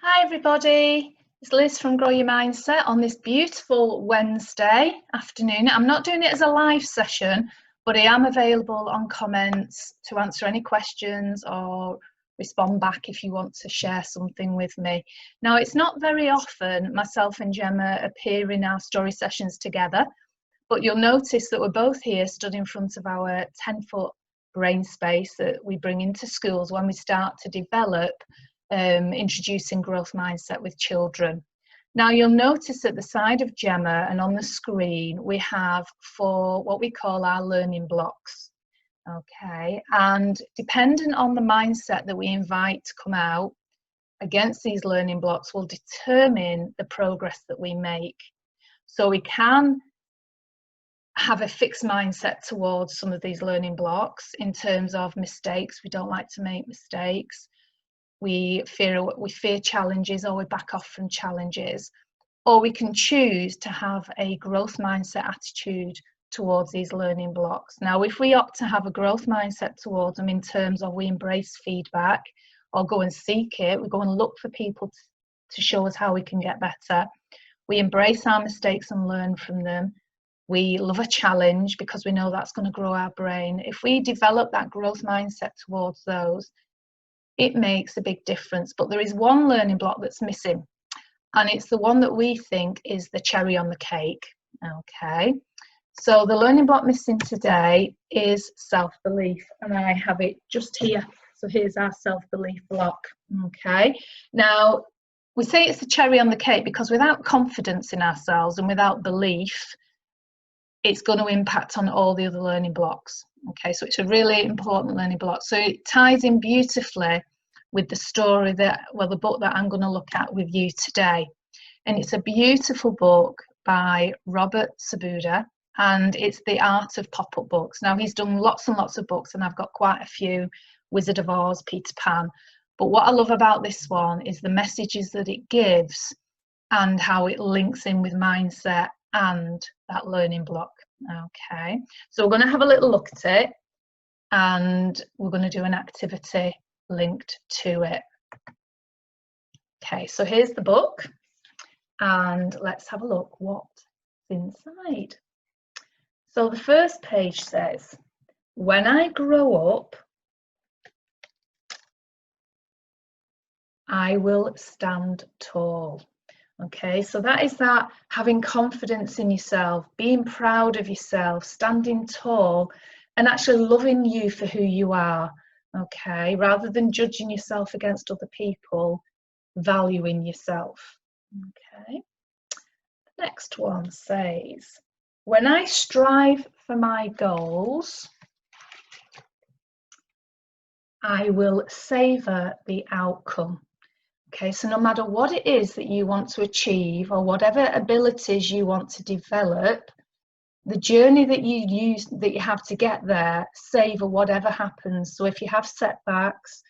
Hi everybody, it's Liz from Grow Your Mindset on this beautiful Wednesday afternoon. I'm not doing it as a live session, but I am available on comments to answer any questions or respond back if you want to share something with me. Now, it's not very often myself and Gemma appear in our story sessions together, but you'll notice that we're both here stood in front of our 10-foot brain space that we bring into schools when we start to develop introducing growth mindset with children. Now you'll notice at the side of Gemma and on the screen we have 4 what we call our learning blocks. Okay, and dependent on the mindset that we invite to come out against these learning blocks will determine the progress that we make. So we can have a fixed mindset towards some of these learning blocks in terms of mistakes. We don't like to make mistakes. We fear challenges, or we back off from challenges, or we can choose to have a growth mindset attitude towards these learning blocks. Now, if we opt to have a growth mindset towards them in terms of we embrace feedback or go and seek it, we go and look for people to show us how we can get better. We embrace our mistakes and learn from them. We love a challenge because we know that's going to grow our brain. If we develop that growth mindset towards those, it makes a big difference. But there is one learning block that's missing, and it's the one that we think is the cherry on the cake. Okay, so the learning block missing today is self-belief, and I have it just here. So here's our self-belief block. Okay, now we say it's the cherry on the cake because without confidence in ourselves and without belief, it's going to impact on all the other learning blocks. Okay, so it's a really important learning block. So it ties in beautifully with the story the book that I'm going to look at with you today. And it's a beautiful book by Robert Sabuda, and it's The Art of Pop-Up Books. Now, he's done lots and lots of books, and I've got quite a few: Wizard of Oz, Peter Pan. But what I love about this one is the messages that it gives and how it links in with mindset and that learning block. Okay, so we're going to have a little look at it, and we're going to do an activity linked to it. Okay, so here's the book, and let's have a look what's inside. So the first page says, "When I grow up, I will stand tall." Okay, so that is that having confidence in yourself, being proud of yourself, standing tall, and actually loving you for who you are. Okay, rather than judging yourself against other people, valuing yourself. Okay, the next one says, "When I strive for my goals, I will savor the outcome." Okay, so no matter what it is that you want to achieve or whatever abilities you want to develop, the journey that you have to get there, savor whatever happens. So if you have setbacks,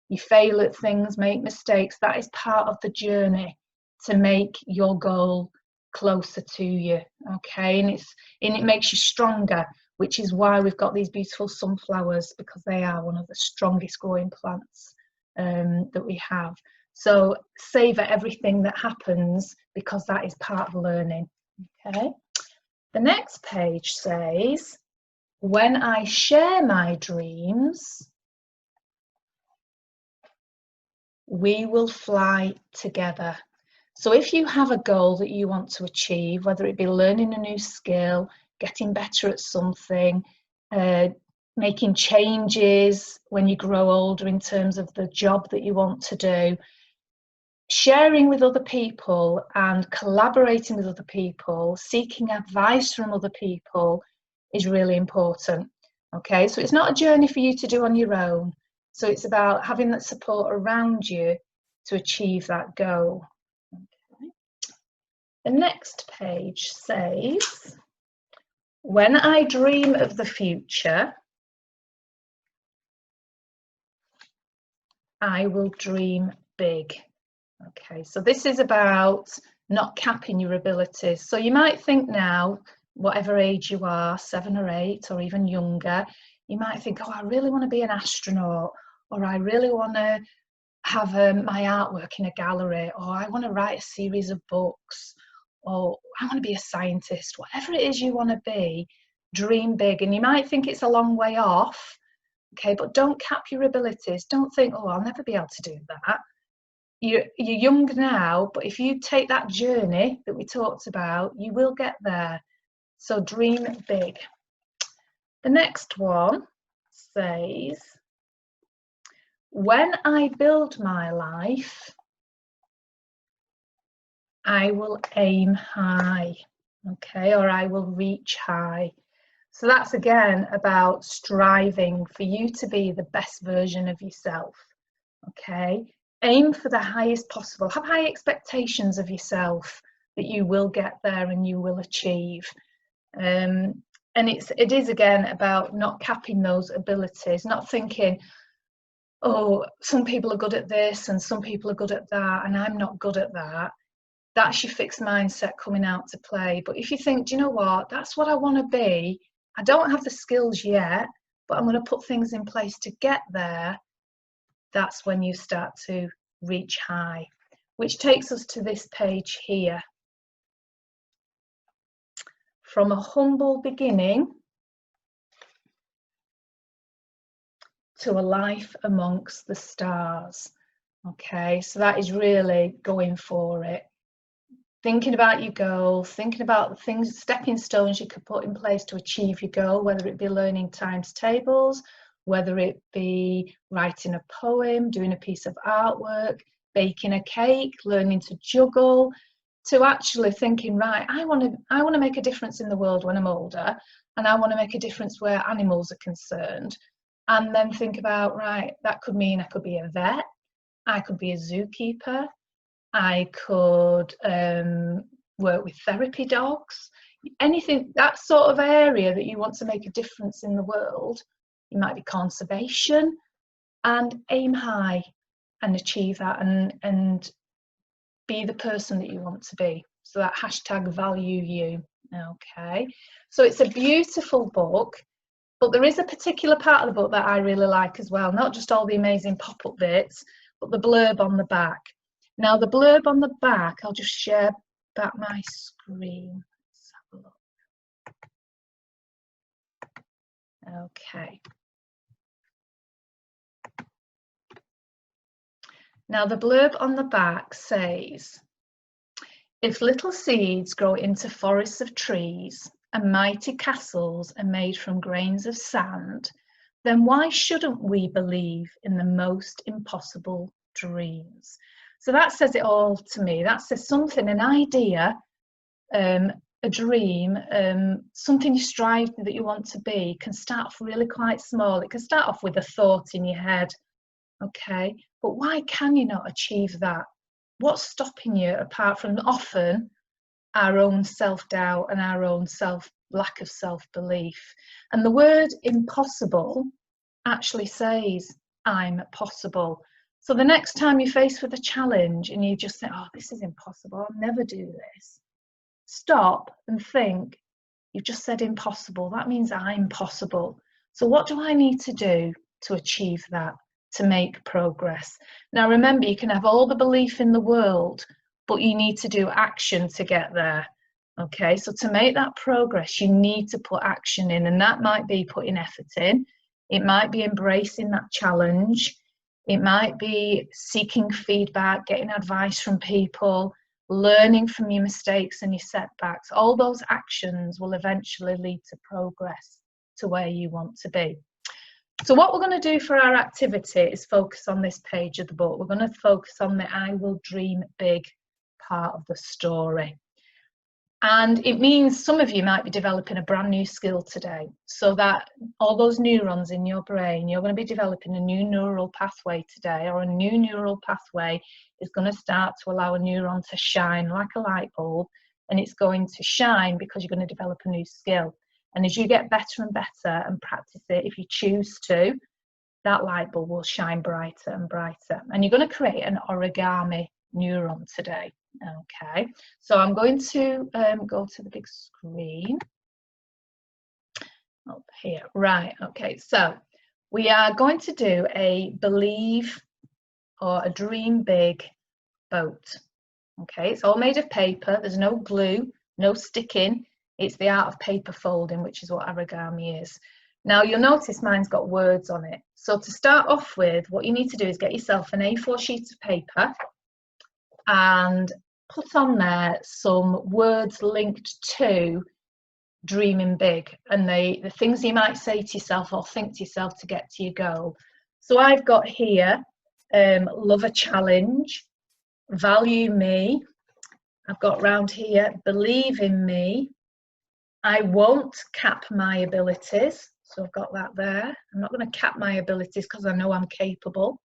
you fail at things, make mistakes, that is part of the journey to make your goal closer to you. Okay, and it makes you stronger, which is why we've got these beautiful sunflowers, because they are one of the strongest growing plants that we have. So savor everything that happens, because that is part of learning. Okay, the next page says, "When I share my dreams, we will fly together." So if you have a goal that you want to achieve, whether it be learning a new skill, getting better at something, making changes when you grow older in terms of the job that you want to do, sharing with other people and collaborating with other people, seeking advice from other people is really important. Okay, so it's not a journey for you to do on your own. So it's about having that support around you to achieve that goal. Okay. The next page says, "When I dream of the future, I will dream big." Okay, so this is about not capping your abilities. So you might think now, whatever age you are, 7 or 8 or even younger, you might think, oh, I really want to be an astronaut, or I really want to have my artwork in a gallery, or I want to write a series of books, or I want to be a scientist. Whatever it is you want to be, dream big. And you might think it's a long way off, okay, but don't cap your abilities. Don't think, oh, I'll never be able to do that. You're young now, but if you take that journey that we talked about, you will get there. So dream big. The next one says, when I build my life, I will aim high, okay, or I will reach high. So that's again about striving for you to be the best version of yourself, okay? Aim for the highest possible. Have high expectations of yourself that you will get there and you will achieve. And it is again about not capping those abilities, not thinking, oh, some people are good at this and some people are good at that and I'm not good at that. That's your fixed mindset coming out to play. But if you think, do you know what, that's what I want to be, I don't have the skills yet, but I'm going to put things in place to get there, that's when you start to reach high, which takes us to this page here. From a humble beginning to a life amongst the stars. Okay, so that is really going for it. Thinking about your goal, thinking about the things, stepping stones you could put in place to achieve your goal, whether it be learning times tables, whether it be writing a poem, doing a piece of artwork, baking a cake, learning to juggle, to actually thinking, right, I want to make a difference in the world when I'm older, and I want to make a difference where animals are concerned. And then think about, right, that could mean I could be a vet, I could be a zookeeper, I could work with therapy dogs, anything, that sort of area that you want to make a difference in the world. It might be conservation, and aim high and achieve that and be the person that you want to be. So that hashtag value you. Okay, so it's a beautiful book, but there is a particular part of the book that I really like as well, not just all the amazing pop-up bits, but the blurb on the back. Now the blurb on the back, I'll just share back my screen. Let's have a look. Okay. Now the blurb on the back says, if little seeds grow into forests of trees and mighty castles are made from grains of sand, then why shouldn't we believe in the most impossible dreams? So that says it all to me. That says something, an idea, a dream, something you strive that you want to be can start off really quite small. It can start off with a thought in your head, okay? But why can you not achieve that? What's stopping you, apart from often our own self-doubt and our own lack of self-belief? And the word impossible actually says, I'm possible. So the next time you're faced with a challenge and you just think, oh, this is impossible, I'll never do this, stop and think, you've just said impossible. That means I'm possible. So what do I need to do to achieve that, to make progress? Now remember, you can have all the belief in the world, but you need to do action to get there. Okay, so to make that progress, you need to put action in, and that might be putting effort in. It might be embracing that challenge. It might be seeking feedback, getting advice from people, learning from your mistakes and your setbacks. All those actions will eventually lead to progress to where you want to be. So what we're going to do for our activity is focus on this page of the book. We're going to focus on the I will dream big part of the story. And it means some of you might be developing a brand new skill today, so that all those neurons in your brain, you're going to be developing a new neural pathway today, or a new neural pathway is going to start to allow a neuron to shine like a light bulb, and it's going to shine because you're going to develop a new skill. And as you get better and better and practice it, if you choose to, that light bulb will shine brighter and brighter. And you're going to create an origami neuron today. Okay, so I'm going to go to the big screen up here. Right, okay, so we are going to do a believe or a dream big boat. Okay, it's all made of paper. There's no glue, no sticking. It's the art of paper folding, which is what origami is. Now you'll notice mine's got words on it. So to start off with, what you need to do is get yourself an A4 sheet of paper and put on there some words linked to dreaming big and the things you might say to yourself or think to yourself to get to your goal. So I've got here, love a challenge, value me. I've got round here, believe in me. I won't cap my abilities. So I've got that there. I'm not going to cap my abilities because I know I'm capable.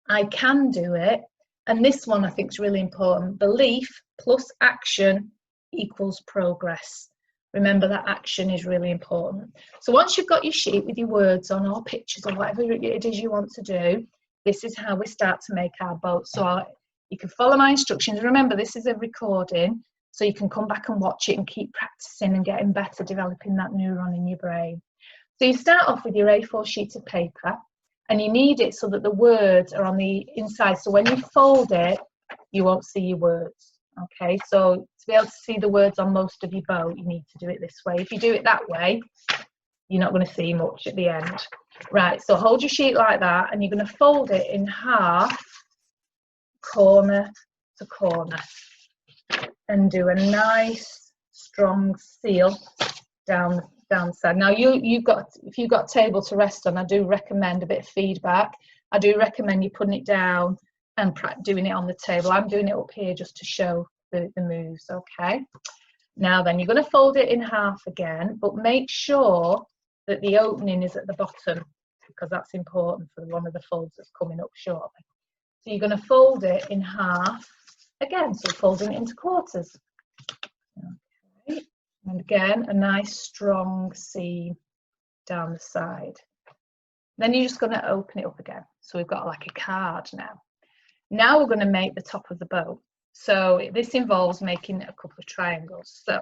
I can do it. And this one I think is really important. Belief plus action equals progress. Remember that action is really important. So once you've got your sheet with your words on or pictures or whatever it is you want to do, this is how we start to make our boat. So you can follow my instructions. Remember, this is a recording, so you can come back and watch it and keep practicing and getting better, developing that neuron in your brain. So you start off with your A4 sheet of paper, and you need it so that the words are on the inside. So when you fold it, you won't see your words. Okay, so to be able to see the words on most of your boat, you need to do it this way. If you do it that way, you're not going to see much at the end. Right, so hold your sheet like that, and you're going to fold it in half, corner to corner, and do a nice strong seal down the side. Now if you've got a table to rest on, I do recommend a bit of feedback. I do recommend you putting it down and doing it on the table. I'm doing it up here just to show the moves. Okay, now then you're going to fold it in half again, but make sure that the opening is at the bottom, because that's important for one of the folds that's coming up shortly. So you're going to fold it in half again, so folding it into quarters. Okay. And again, a nice strong seam down the side. Then you're just going to open it up again. So we've got like a card now. Now we're going to make the top of the boat. So this involves making a couple of triangles. So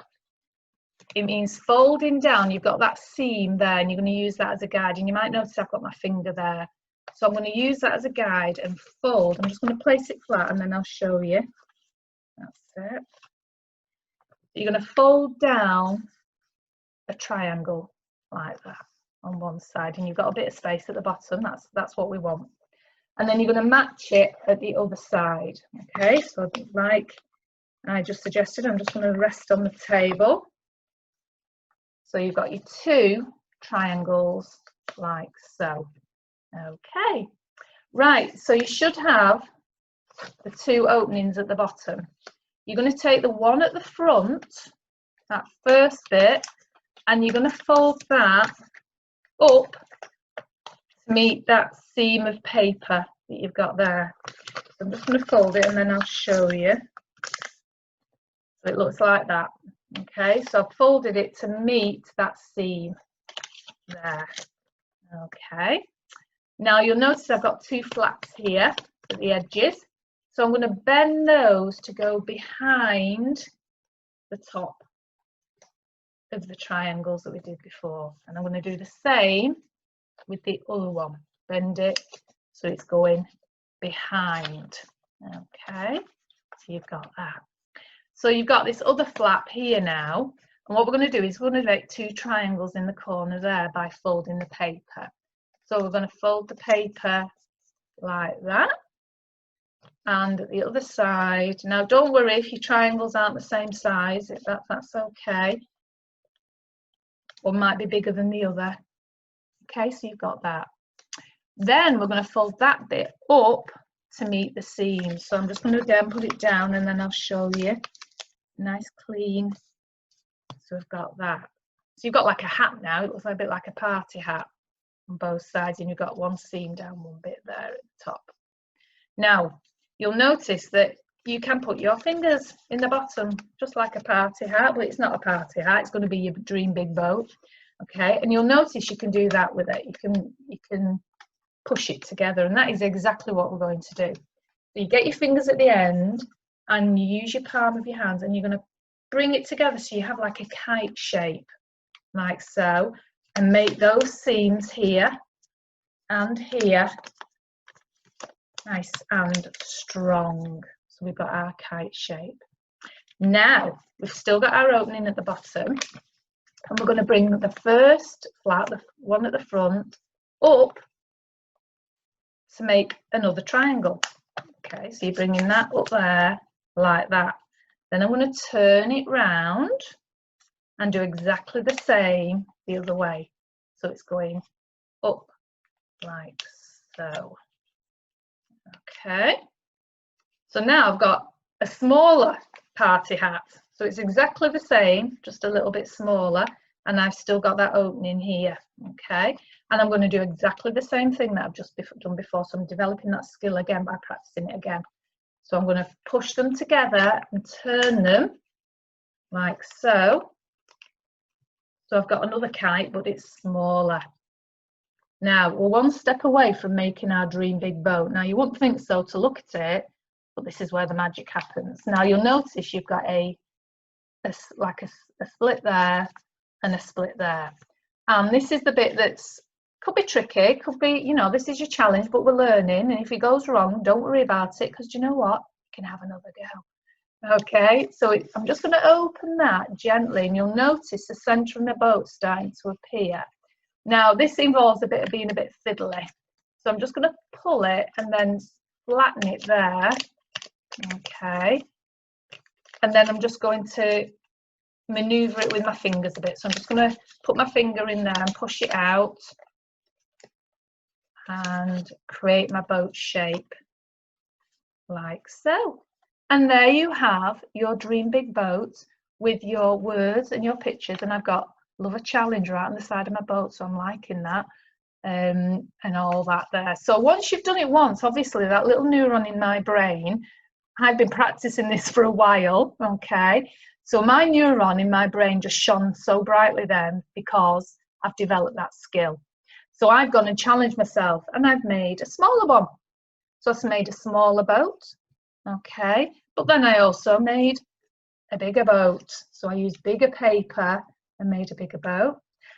it means folding down. You've got that seam there, and you're going to use that as a guide. And you might notice I've got my finger there. So I'm going to use that as a guide and fold. I'm just going to place it flat, and then I'll show you. That's it. You're going to fold down a triangle like that on one side, and you've got a bit of space at the bottom. That's what we want. And then you're going to match it at the other side. Okay, so like I just suggested, I'm just going to rest on the table. So you've got your two triangles like so. Okay, right, so you should have the two openings at the bottom. You're going to take the one at the front, that first bit, and you're going to fold that up to meet that seam of paper that you've got there. So I'm just going to fold it, and then I'll show you. So it looks like that. Okay, so I've folded it to meet that seam there. Okay, now you'll notice I've got two flaps here at the edges. So I'm going to bend those to go behind the top of the triangles that we did before. And I'm going to do the same with the other one. Bend it so it's going behind. Okay, so you've got that. So you've got this other flap here now. And what we're going to do is we're going to make two triangles in the corner there by folding the paper. So we're going to fold the paper like that. And at the other side, now don't worry if your triangles aren't the same size, that's okay. One might be bigger than the other. Okay, so you've got that. Then we're going to fold that bit up to meet the seam. So I'm just going to again put it down, and then I'll show you. Nice clean. So we've got that. So you've got like a hat now. It looks like a bit like a party hat on both sides, and you've got one seam down one bit there at the top. Now you'll notice that you can put your fingers in the bottom just like a party hat, but it's not a party hat, it's going to be your dream big boat. Okay, and you'll notice you can do that with it. You can push it together, and that is exactly what we're going to do. So you get your fingers at the end, and you use your palm of your hands, and you're going to bring it together so you have like a kite shape, like so, and make those seams here and here nice and strong. So we've got our kite shape. Now we've still got our opening at the bottom, and we're going to bring the first flat, the one at the front, up to make another triangle. Okay, so you're bringing that up there like that. Then I'm going to turn it round and do exactly the same the other way. So it's going up like so. Okay, so now I've got a smaller party hat. So it's exactly the same, just a little bit smaller, and I've still got that opening here. Okay, and I'm going to do exactly the same thing that I've just done before. So I'm developing that skill again by practicing it again. So I'm going to push them together and turn them like so. So I've got another kite, but it's smaller. Now we're one step away from making our dream big boat. Now you wouldn't think so to look at it, but this is where the magic happens. Now you'll notice you've got a split there and a split there. And this is the bit that's could be tricky, could be, you know, this is your challenge, but we're learning. And if it goes wrong, don't worry about it, because you know what? You can have another go. Okay, so I'm just going to open that gently, and you'll notice the centre of the boat starting to appear. Now this involves a bit of being a bit fiddly, so I'm just going to pull it and then flatten it there. Okay, and then I'm just going to maneuver it with my fingers a bit. So I'm just going to put my finger in there and push it out and create my boat shape like so. And there you have your dream big boat with your words and your pictures. And I've got love a challenge right on the side of my boat, so I'm liking that, and all that there. So once you've done it once, obviously that little neuron in my brain, I've been practicing this for a while, okay, so my neuron in my brain just shone so brightly then because I've developed that skill. So I've gone and challenged myself, and I've made a smaller one. So I've made a smaller boat, okay, but then I also made a bigger boat. So I used bigger paper and made a bigger boat.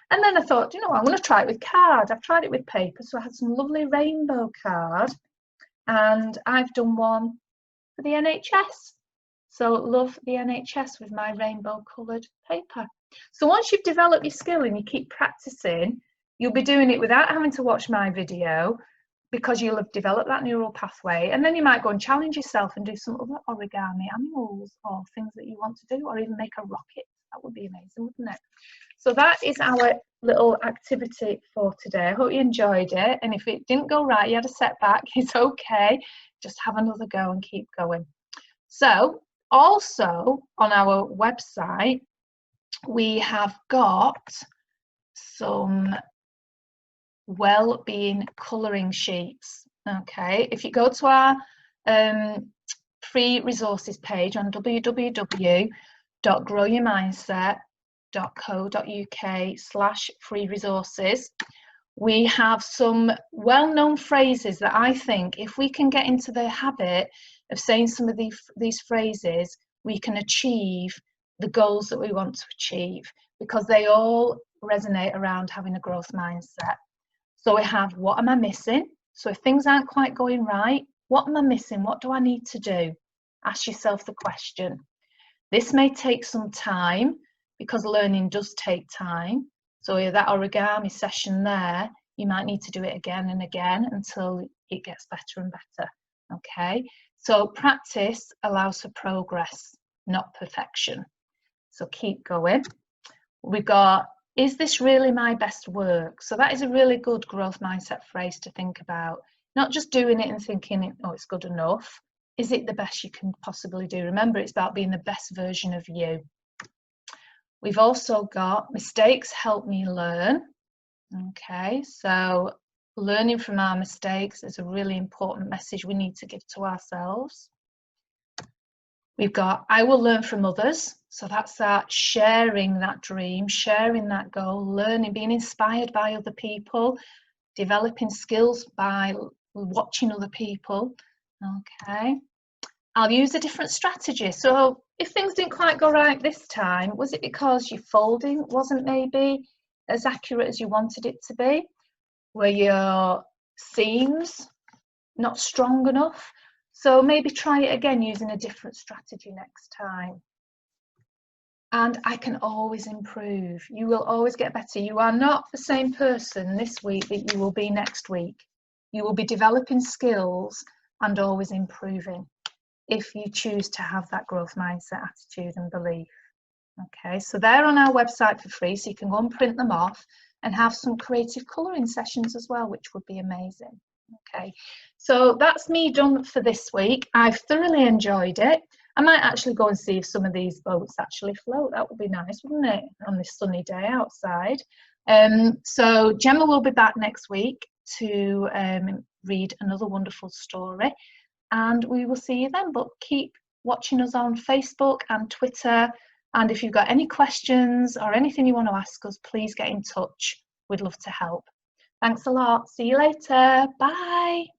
And then I thought, you know what, I'm going to try it with card. I've tried it with paper, so I had some lovely rainbow card, and I've done one for the NHS. So love the NHS with my rainbow coloured paper. So once you've developed your skill and you keep practicing, you'll be doing it without having to watch my video, because you'll have developed that neural pathway. And then you might go and challenge yourself and do some other origami animals or things that you want to do, or even make a rocket. That would be amazing, wouldn't it? So that is our little activity for today. I hope you enjoyed it. And if it didn't go right, you had a setback, it's okay. Just have another go and keep going. So also on our website, we have got some well-being colouring sheets. Okay, if you go to our free resources page on www.growyourmindset.co.uk/free resources, we have some well-known phrases that I think if we can get into the habit of saying some of these phrases, we can achieve the goals that we want to achieve, because they all resonate around having a growth mindset. So we have, what am I missing? So if things aren't quite going right, what am I missing? What do I need to do? Ask yourself the question. This may take some time, because learning does take time. So that origami session there, you might need to do it again and again until it gets better and better. Okay, so practice allows for progress, not perfection. So keep going. We've got, is this really my best work? So that is a really good growth mindset phrase to think about. Not just doing it and thinking, oh, it's good enough. Is it the best you can possibly do? Remember, it's about being the best version of you. We've also got, mistakes help me learn. Okay, so learning from our mistakes is a really important message we need to give to ourselves. We've got, I will learn from others. So that's that sharing that dream, sharing that goal, learning, being inspired by other people, developing skills by watching other people. Okay, I'll use a different strategy. So if things didn't quite go right this time, was it because your folding wasn't maybe as accurate as you wanted it to be? Were your seams not strong enough. So maybe try it again using a different strategy next time. And I can always improve. You will always get better. You are not the same person this week that you will be next week. You will be developing skills and always improving if you choose to have that growth mindset, attitude and belief. Okay, so they're on our website for free, so you can go and print them off and have some creative colouring sessions as well, which would be amazing. Okay, so that's me done for this week. I've thoroughly enjoyed it. I might actually go and see if some of these boats actually float. That would be nice, wouldn't it, on this sunny day outside. So Gemma will be back next week to read another wonderful story, and we will see you then. But keep watching us on Facebook and Twitter. And if you've got any questions or anything you want to ask us, please get in touch. We'd love to help. Thanks a lot. See you later. Bye.